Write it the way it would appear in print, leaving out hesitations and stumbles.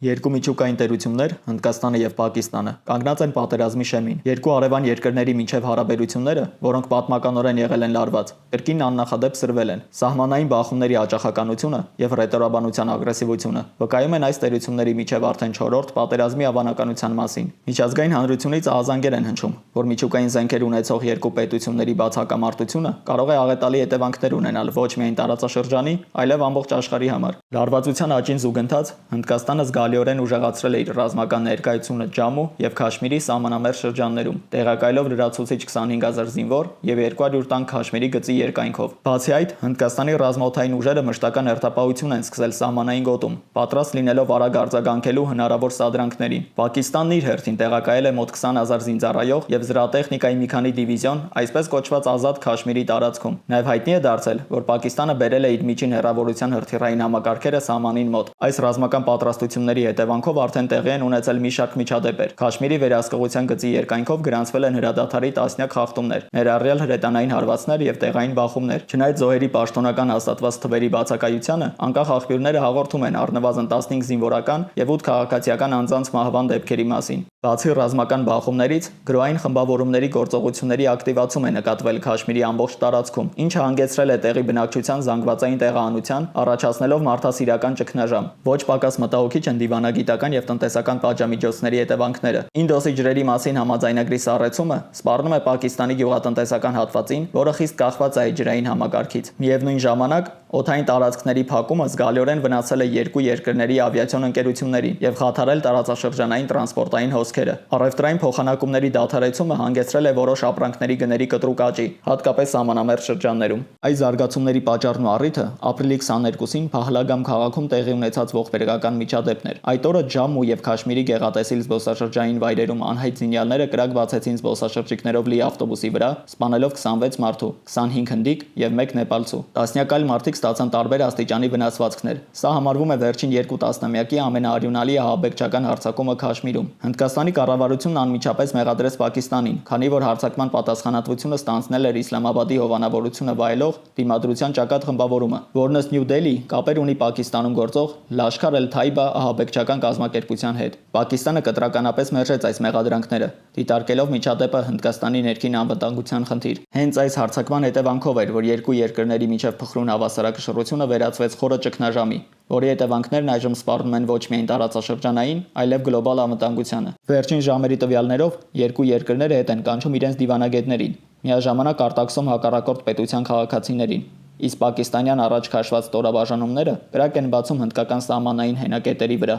Երկու միջուկային տերություններ՝ Հնդկաստանը և Պակիստանը, կանգնած են պատերազմի շեմին։ Երկու հարևան երկրների միջև հարաբերությունները, որոնք պատմականորեն եղել են լարված, կրկին աննախադեպ սրվել են։ Սահմանային բախումների հաճախականությունը և հռետորաբանության ագրեսիվությունը վկայում են այս տերությունների միջև արդեն 4-րդ պատերազմի հավանականության մասին։ Միջազգային հանրությունից ահազանգեր են հնչում, որ միջուկային զենքեր ունեցող երկու պետությունների բացակամարտությունը կարող է աղետալի հետևանքներ ունենալ ոչ միայն տարածաշրջանի, այլև ամբողջ աշխարհի համար։ Լարվածության աճին զուգընթաց Հնդկաստանը զգալիորեն ուժեղացրել է իր ռազմական ներկայությունը Ջամու և Քաշմիրի սահմանամերձ շրջաններում, տեղակայելով լրացուցիչ 25,000 զինվոր և 200 տանկ Քաշմիրի գծի երկայնքով։ Բացի այդ, Հնդկաստանի ռազմաօդային ուժերը մշտական հերթապահություն են սկսել սահմանային գոտում, պատրաստ լինելով արագ արձագանքելու հնարավոր սադրանքներին։ Պակիստանն իր հերթին տեղակայել է մոտ 20,000 զինծառայող և զրահատեխնիկայի մի քանի դիվիզիոն այսպես կոչված ազատ Քաշմիրի տարածքում։ Նաև հայտնի է դարձել, որ Պակիստանը բերել է իր միջին հեռավորության հրթիռային համակարգերը սահմանին մոտ։ Այս ռազմական պատրաստությունների հետևանքով արդեն տեղի են ունեցել մի շարք միջադեպեր։ Քաշմիրի վերահսկողության գծի երկայնքով գրանցվել են հրադադարի տասնյակ խախտումներ, ներառյալ հրետանային հարվածներ և տեղային բախումներ։ Չնայած զոհերի պաշտոնական հաստատված թվերի բացակայությանը, անկախ աղբյուրները հաղորդում են առնվազն 15 զինվորական և 8 քաղաքացիական անձանց մահվան դեպքերի մասին։ Բացի ռազմական բախումներից, գրոհային խմբավորումների գործողությունների ակտիվացում է նկատվել Քաշմիրի ամբողջ տարածքում, ինչը հանգեցրել է տեղի բնակչության զանգվածային տեղահանության, առաջացնելով մարդասիրական ճգնաժամ։ Ոչ պակաս մտահոգիչ են դիվանագիտական և տնտեսական պատժամիջոցների հետևանքները։ Ինդոսի ջրերի մասին համաձայնագրի սառեցումը սպառնում է Պակիստանի գյուղատնտեսական հատվածին, որը խիստ կախված է այդ ջրային համակարգից։ Միևնույն ժամանակ, օդային տարածքների փակումը զգալիորեն վնասել է երկու երկրների ավիացիոն ընկերություններին և խաթարել տարածաշրջանային տրանսպորտային հոսքերը։ Առևտրային փոխանակումների դադարեցումը հանգեցրել է որոշ ապրանքների գների կտրուկ աճի, հատկապես սահմանամերձ շրջաններում։ Այս զարգացումների պատճառն ու առիթը ապրիլի 22-ին Փահլագամ քաղաքում տեղի ունեցած ողբերգական միջադեպն էր։ Այդ օրը Ջամու և Քաշմիրի գեղատեսիլ զբոսաշրջային վայրերում անհայտ զինյալները կրակ բացեցին զբոսաշրջիկներով լի ավտոբուսի վրա, սպանելով 26 մարդու, 25 հնդիկ և 1 նեպալցու։ Տասնյակ այլ մարդիկ ստացան տարբեր աստիճանի վնասվածքներ։ Սա համարվում է վերջին երկու տասնամյակի ամենաարյունալի ահաբեկչական հարձակումը Քաշմիրում։ Հնդկաստանի կառավարությունն անմիջապես մեղադրեց Պակիստանին, քանի որ հարձակման պատասխանատվությունը ստանձնել էր Իսլամաբադի հովանավորությունը վայելող Դիմադրության ճակատ խմբավորումը, որն ըստ Նյու Դելհի կապեր ունի Պակիստանում գործող Լաշքար-էլ-Թայբա ահաբեկչական կազմակերպության հետ։ Պակիստանը կտրականապես մերժեց այս մեղադրանքները, դիտարկելով միջադեպը Հնդկաստանի ներքին անվտանգության խնդիր։ Հենց այս հարձակման հետևանքով էր, որ երկու երկրների միջև փխրուն հավասարակշռությունը վերածվեց խորը ճգնաժամի, որի հետևանքներն այժմ սպառնում են ոչ միայն տարածաշրջանային, այլև գլոբալ անվտանգությանը։ Վերջին ժամերի տվյալներով երկու երկրները հետ են կանչում իրենց դիվանագետներին, միաժամանակ արտաքսում հակառակորդ պետության քաղաքացիներին, իսկ պակիստանյան առաջ քաշված ստորաբաժանումները կրակ են բացում հնդկական սահմանային հենակետերի վրա։